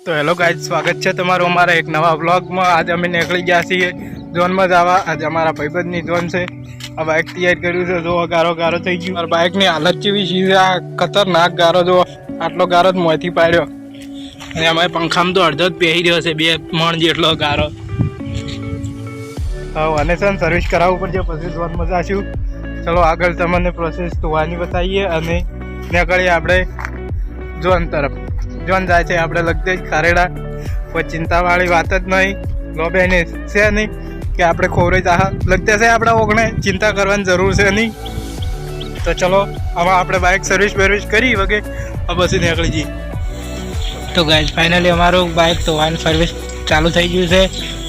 તો hello guys, સ્વાગત છે તમારું અમારા એક નવા વ્લોગમાં। આજે અમે નીકળી ગયા છીએ ઝોનમાં જવા। આજે અમારા ભાઈબંધની ઝોન છે। આ બાઇક તૈયાર કર્યું છે, જો ગારો ગારો થઈ ગયું। મારા બાઇકની હાલત કેવી છે, આ ખતરનાક ગારો જો આટલો ગારો જ મોંથી પાડ્યો અને અમારે પંખામાં તો અડધો જ બેસી રહ્યો છે, 2 મણ જેટલો ગારો। હવે અને છે સર્વિસ કરાવવું પડશે, પછી ઝોનમાં જઈશું। ચલો આગળ તમને પ્રોસેસ ધોવાની બતાવીએ અને નીકળીએ આપણે ઝોન તરફ। જોન જાય છે આપણે લગતે જ ખારેડા, કોઈ ચિંતાવાળી વાત જ નહીં। લોબેને છે નહીં કે આપણે ખોરે જા લગતે છે, આપણે ઓગણે ચિંતા કરવાની જરૂર છે નહીં। તો ચલો હવે આપણે બાઇક સર્વિસ કરી વગે પછી નીકળી જઈએ। તો ગાઈઝ ફાઇનલી અમારું બાઇક ધોવાની સર્વિસ ચાલુ થઈ ગયું છે।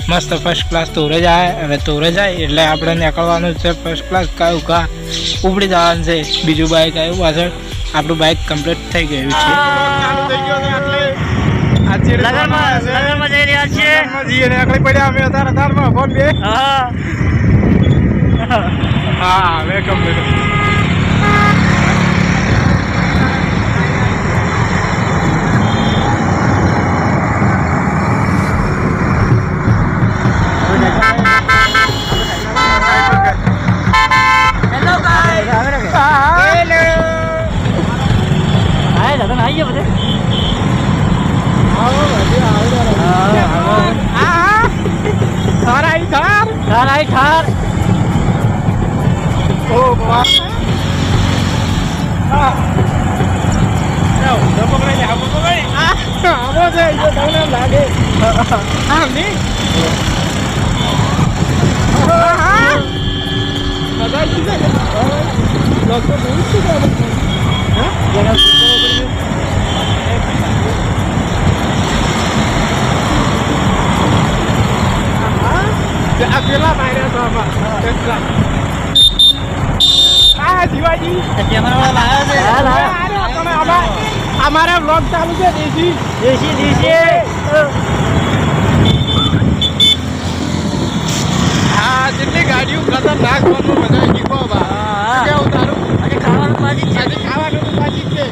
મસ્ત ફર્સ્ટ ક્લાસ તોરે જાય। હવે તોરે જાય એટલે આપણે નીકળવાનું છે ફર્સ્ટ ક્લાસ, કાયું કા ઉપડી જવાનું છે। બીજું બાઇક આવ્યું પાછળ, આપણું બાઇક કમ્પ્લીટ થઈ ગયું છે। हमारा व्लॉग चालू है देसी देसी देसी। हाँ जितनी गाड़ियों खतरनाक बनने मजा आई को बा क्या उतारू अरे खाવાનું પાજી છે, આજે ખાવાનું પાજી છે,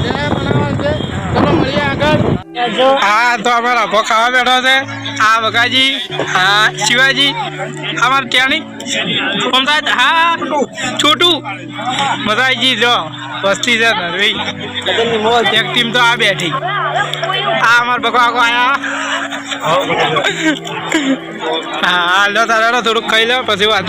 જે બનાવવાનું છે। ચલો મળીએ આગળ। હા તો અમારા ભો ખાવા બેઠો છે। આ બગાજી, હા શિવાજી, અમાર ત્યાંની અમદાવાદ, હા છોટું મજા આવી ગઈ। જો વસ્તી છે ને ભાઈ, એક ટીમ તો આ બેઠી। આ અમાર બગવાકો આયા। હા લો તારા થોડુંક ખાઈ લો પછી વાત।